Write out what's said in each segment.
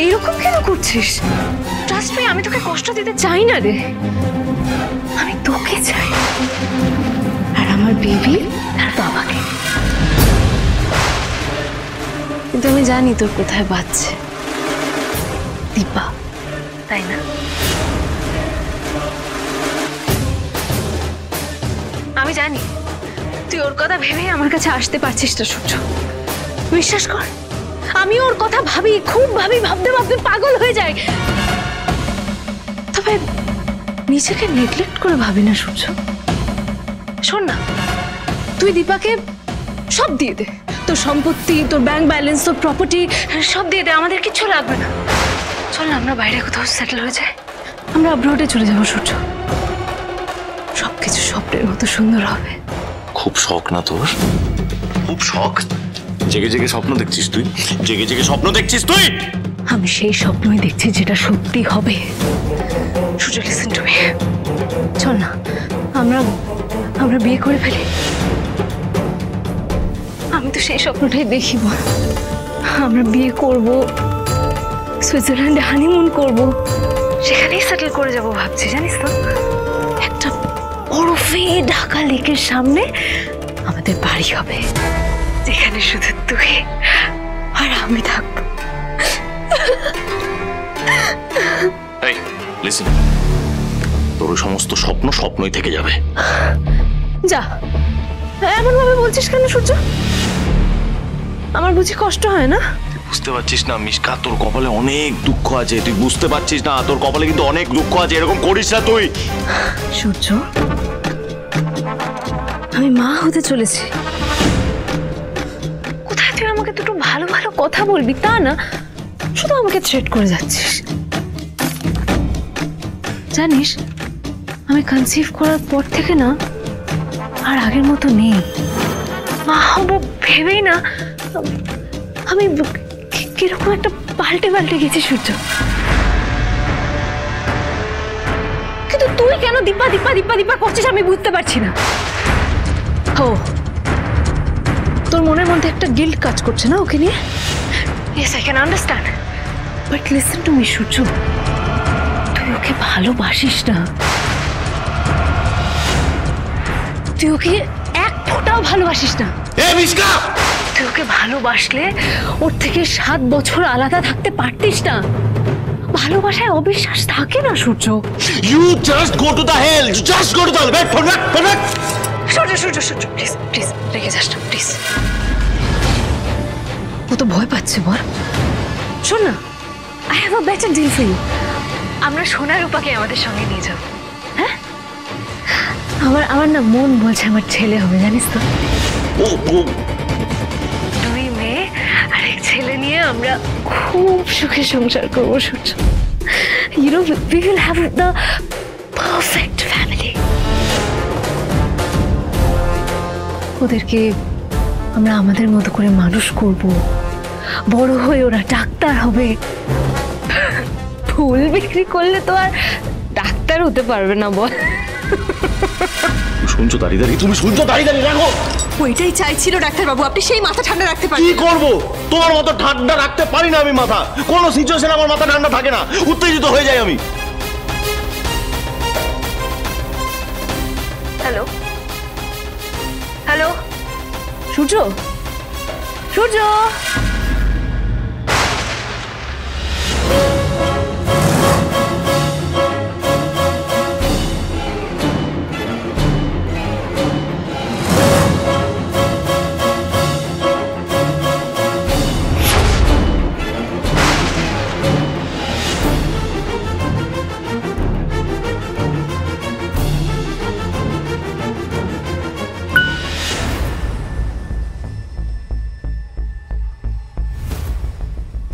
এইরকম কেন করছিস? ট্রাস্ট মি, আমি তোকে কষ্ট দিতে চাই না রে। আমি তোকে চাই আর আমার বেবি আর বাবাকে। কিন্তু আমি জানি তোর কোথায় বাজছে, দীপা, তাই না? আমি জানি তুই ওর কথা ভেবেই আমার কাছে আসতে পারছিস না সূর্য। বিশ্বাস কর, আমি ওর কথা ভাবি, খুব ভাবি, ভাবতে ভাবতে পাগল হয়ে যাই। তবে নিজেকে নেগলেক্ট করে ভাবি না সূর্য। শোন না, তুই দীপাকে সব দিয়ে দে, তোর সম্পত্তি, তোর ব্যাংক ব্যালেন্স, তোর প্রপার্টি সব দিয়ে দে, আমাদের কিচ্ছু লাগবে না। চল না আমরা বাইরে কোথাও সেটেল হয়ে যাই, আমরা অব্রোডে চলে যাবো সূর্য। সবকিছু স্বপ্নের মতো সুন্দর হবে। খুব শখ না তোর? খুব শখ? জেগে জেগে স্বপ্ন দেখছিস তুই? জেগে জেগে স্বপ্ন দেখছিস তুই? আমি সেই স্বপ্নই দেখছি যেটা সত্যি হবে। সূর্য, লিসেন টু মি। চল না আমরা বিয়ে করে ফেলি। আমি তো সেই স্বপ্নটাই দেখি বল। আমরা বিয়ে করব, সুইজারল্যান্ডে হানিমুন করব, সেখানেই সেটেল করে যাব ভাবছি, জানিস তো? একটা বরফে ঢাকা লেকের সামনে আমাদের বাড়ি হবে, যেখানে শুধু তুই আর আমি থাকবো। এই লিসেন, তোর সমস্ত স্বপ্ন স্বপ্নই থেকে যাবে। যা, এমন ভাবে বলছিস কেন সূর্য? আমার বুঝি কষ্ট হয় না? তুই বুঝতে পারছিস না মিশকা, তোর কপালে অনেক দুঃখ আছে। তুই বুঝতে পারছিস না, তোর কপালে কিন্তু অনেক দুঃখ আছে। এরকম করিস না তুই। সূর্য, আমি মা হতে চলেছি। কোথায় তুই আমাকে দুটো ভালো ভালো কথা বলবি তা না, শুধু আমাকে থ্রেট করে যাচ্ছিস। জানিস, আমি কনসিভ করার পর থেকে না আর আগের মতো নেই। মা হবো ভেবেই না আমি কিরকম একটা পাল্টে পাল্টে গেছি সূর্য। কিন্তু তুই কেন দীপা দীপা দীপা দীপা করছিস আমি বুঝতে পারছি না। ও, তোর মনের মধ্যে একটা গিল্ট কাজ করছে না ওকে নিয়ে? Yes, I can understand. But listen to me, সূর্য, তুই ওকে ভালোবাসিস না। তুই ওকে এক ফোঁটাও ভালোবাসিস না। তুই ওকে ভালোবাসলে ওর থেকে 7 বছর আলাদা থাকতে পারতিস না। ভালোবাসায় অবিশ্বাস থাকে না সূর্য। You just go to the hell. You just go to the hell. Back. Surya Surya Surya, please please রেখে যাস না প্লিজ। ও তো ভয় পাচ্ছে বল। শোন না, I have a better deal for you. আমরা সোনার রূপাকে আমাদের সঙ্গে নিয়ে যাব। হ্যাঁ, আমার না মন বলছে আমার ছেলে হবে, জানিস তো? 2 মেয়ে আর 1 ছেলে নিয়ে আমরা খুব সুখে সংসার করবো সূর্য। You know, we will have the perfect family. ওদেরকে আমরা আমাদের মতো করে মানুষ করব, বড় হয়ে ওরা ডাক্তার হবে। ফুল বিক্রি করলে তো আর ডাক্তার হতে পারবে না বল। শুনছো দাঁড়িয়ে দাঁড়িয়ে? তুমি শুনছো দাঁড়িয়ে দাঁড়িয়ে? রাখো। ওইটাই চাইছিল ডাক্তারবাবু, আপনি সেই মাথা ঠান্ডা রাখতে পারেন। কি করব? তোমার মতো ঠান্ডা রাখতে পারি না আমি মাথা। কোন সিচুয়েশনে আমার মাথা ঠান্ডা থাকে না, উত্তেজিত হয়ে যাই আমি। হ্যালো হ্যালো, সূর্য সূর্য,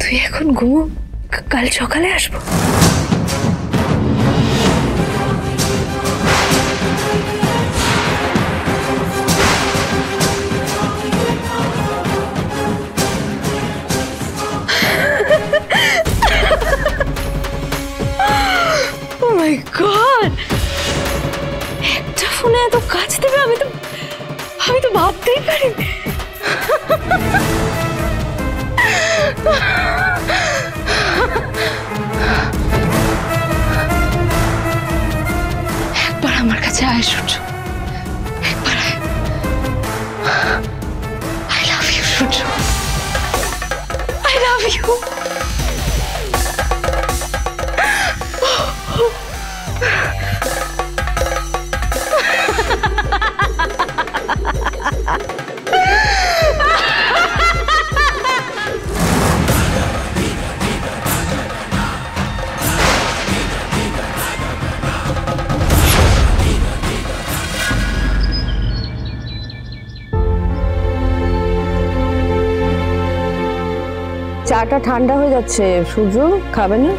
তুই এখন ঘুমো, কাল সকালে আসবো। Oh my God! একটা ফোনে এত কাজ দেবে আমি তো ভাবতেই পারিনি। Love you. চাটা ঠান্ডা হয়ে যাচ্ছে, সূর্য খাবে না?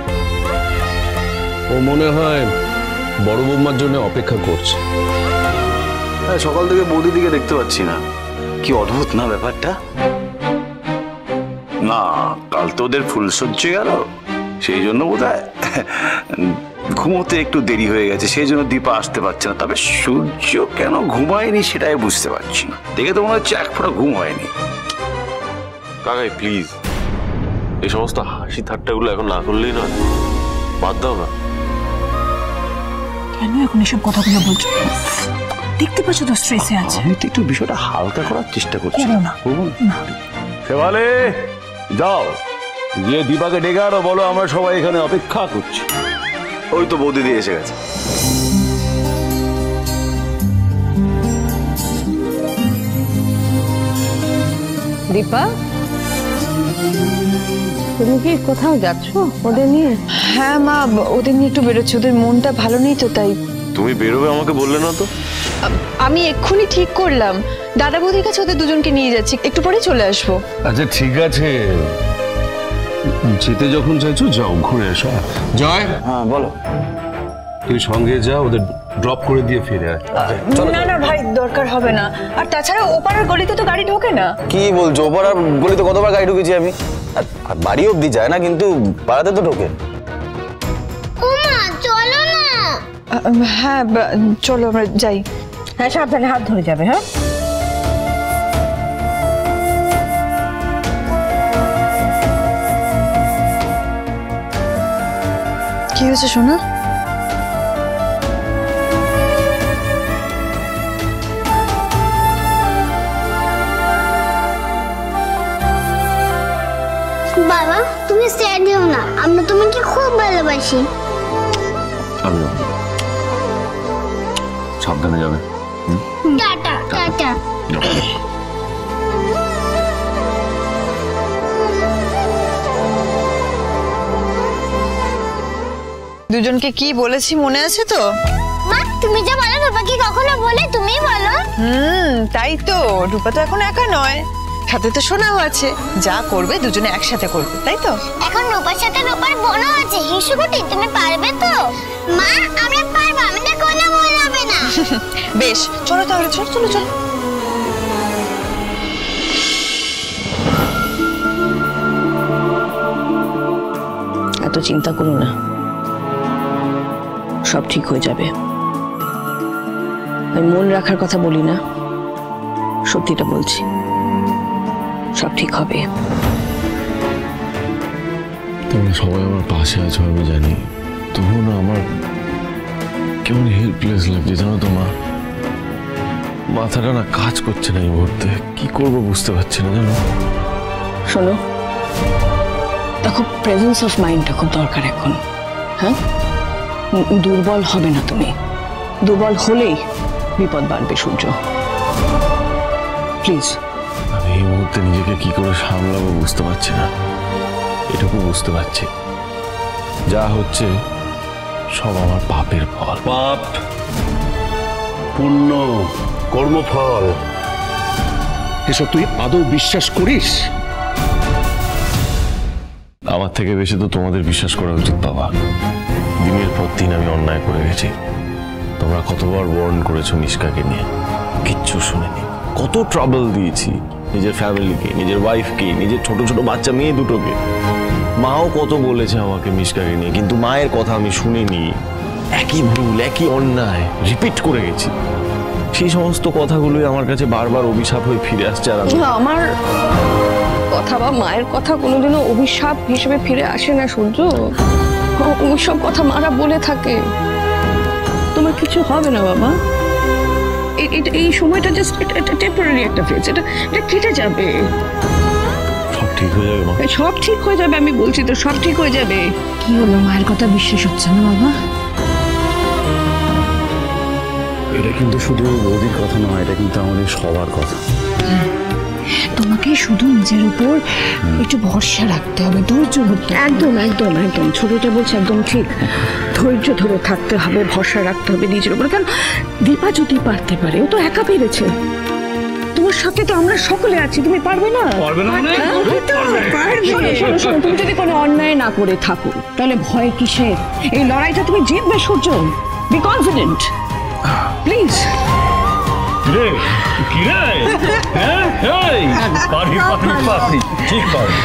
ও মনে হয় বড় বৌমার জন্য অপেক্ষা করছে। হ্যাঁ, সকাল থেকে বৌদির দিকে দেখতে পাচ্ছি না। কি অদ্ভুত না ব্যাপারটা। না, কাল তো ওদের ফুলসজ্জে গেল, সেই জন্য বোধহয় ঘুমোতে একটু দেরি হয়ে গেছে, সেই জন্য দীপা আসতে পারছে না। তবে সূর্য কেন ঘুমায়নি সেটাই বুঝতে পারছি না। দেখে তো মনে হচ্ছে এক ফোঁটা ঘুম হয়নি। কাকাই প্লিজ এই সমস্ত হাসি ঠাট্টাগুলো এখন না করলেই নয়, বাদ দাও না। কেন এখন এসব কথাগুলো বলছো? দেখতে পাচ্ছ তো স্ট্রেসে আছে। আমি তো একটু বিষয়টা হালকা করার চেষ্টা করছি। করো না। শেফালি, যাও গিয়ে দীপাকে ডেকে আরো বলো আমরা সবাই এখানে অপেক্ষা করছি। ওই তো বৌদি দিয়ে এসে গেছে। দীপা, তুমি কি কোথাও যাচ্ছ ওদের নিয়ে? হ্যাঁ মা, ওদের নিয়ে একটু বেরোচ্ছে, ওদের মনটা ভালো নেই তো তাই। তুমি বেরোবে আমাকে বললে না তো? আমি এক্ষুনি ঠিক করলাম, দাদা বৌদির কাছে ওদের দুজনকে নিয়ে যাচ্ছি, একটু পরে চলে আসবো। আচ্ছা ঠিক আছে, যেতে যখন চাইছো যাও, ঘুরে এসো। জয়, হ্যাঁ বলো। তুই সঙ্গে যা, ওদের ড্রপ করে দিয়ে ফিরে আয়। না না ভাই, দরকার হবে না। আর তাছাড়া ওপারের গলিতে তো গাড়ি ঢোকে না। কি বলছো? ওপাড়ার গলিতে কতবার গাড়ি ঢুকেছি আমি। আর বাড়ি অব্দি যায় না, কিন্তু পাড়াতে তো ঢোকে। হ্যাঁ চলো আমরা যাই। হ্যাঁ সাবধানে, হাত ধরে যাবে। হ্যাঁ কি হয়েছে সোনা? বাবা, তুমি স্যাড হও না, আমরা তোমাকে খুব ভালোবাসি। আমিও। সাবধানে যাবে। Tata tata. দুজনকে কি বলেছি মনে আছে তো? মা, তুমি যা বলো রূপা কি কখনো বলে? তুমিই বলো। তাই তো, রূপা তো এখন একা নয়, সাথে তো সোনাও আছে। যা করবে দুজনে একসাথে করবে, তাই তো? এখন রূপার সাথে রূপার বোনও আছে। হিসুকুটি, তুমি পারবে তো? মা, আমরা পারবো, আমাদের কোনো ভুল হবে না। বেশ, চলো তাহলে, চলো চলো চলো। এত চিন্তা করো না, সব ঠিক হয়ে যাবে। আমি মন রাখার কথা বলি না, সত্যিটা বলছি, সব ঠিক হবে। তোমরা সবাই আমার পাশে আছো আমি জানি, তবুও না আমার কেমন হেল্পলেস লাগছে জানো তো মা। মাথাটা না কাজ করছে না এই মুহূর্তে, কি করবো বুঝতে পারছি না জানো। শোনো, দেখো প্রেজেন্স অফ মাইন্ডটা খুব দরকার এখন। হ্যাঁ, দুর্বল হবে না তুমি, দুর্বল হলেই বিপদ বাড়বে সূর্য। প্লিজ। আমি এই মুহূর্তে নিজেকে কি করে সামলাবো বুঝতে পারছি না। এটুকু বুঝতে পারছি, যা হচ্ছে সব আমার পাপের ফল। পাপ, পুণ্য, কর্মফল, এসব তুই আদৌ বিশ্বাস করিস? আমার থেকে বেশি তো তোমাদের বিশ্বাস করা উচিত বাবা। দিনের পর দিন আমি অন্যায় করে গেছি। তোমরা কতবার ওয়ার্ন করেছো মিশকাকে নিয়ে, কিচ্ছু শুনেনি। কত ট্রাবল দিয়েছি নিজের ফ্যামিলিকে, নিজের ওয়াইফকে, নিজের ছোট ছোট বাচ্চা মেয়ে দুটোকে। মাও কত বলেছে আমাকে মিশকাকে নিয়ে, কিন্তু মায়ের কথা আমি শুনিনি। একই ভুল, একই অন্যায় রিপিট করে গেছি। সেই সমস্ত কথাগুলোই আমার কাছে বারবার অভিশাপ হয়ে ফিরে আসছে। আর আমার কথা বা মায়ের কথা কোনোদিনও অভিশাপ হিসেবে ফিরে আসে না সূর্য। ওইসব কথা মারা বলে থাকে। তোমার কিছু হবে না বাবা, এই সময়টা জাস্ট টেম্পোরারি একটা ফেজ, এটা কেটে যাবে। সব ঠিক হয়ে যাবে মা? সব ঠিক হয়ে যাবে, আমি বলছি তো সব ঠিক হয়ে যাবে। কি হলো, মায়ের কথা বিশ্বাস হচ্ছে না বাবা? এটা কিন্তু শুধু বৌদির কথা নয়, এটা কিন্তু আমাদের সবার কথা। তোমাকে শুধু নিজের উপর একটু ভরসা রাখতে হবে, ধৈর্য ধরতে হবে। একদম একদম একদম, ছোটটা বলছে একদম ঠিক। ধৈর্য ধরে থাকতে হবে, ভরসা রাখতে হবে নিজের উপর। কারণ দীপা যদি পারতে পারে, ও তো একা পেরেছে। তোমার সাথে তো আমরা সকলে আছি, তুমি পারবে না? শোনো শোনো শোনো, তুমি যদি কোনো অন্যায় না করে থাকো তাহলে ভয় কিসের? এই লড়াইটা তুমি জিতবে সূর্য। Be confident please. কিরে কিরে হ্যাঁ পারি পারি পারি ঠিক পারি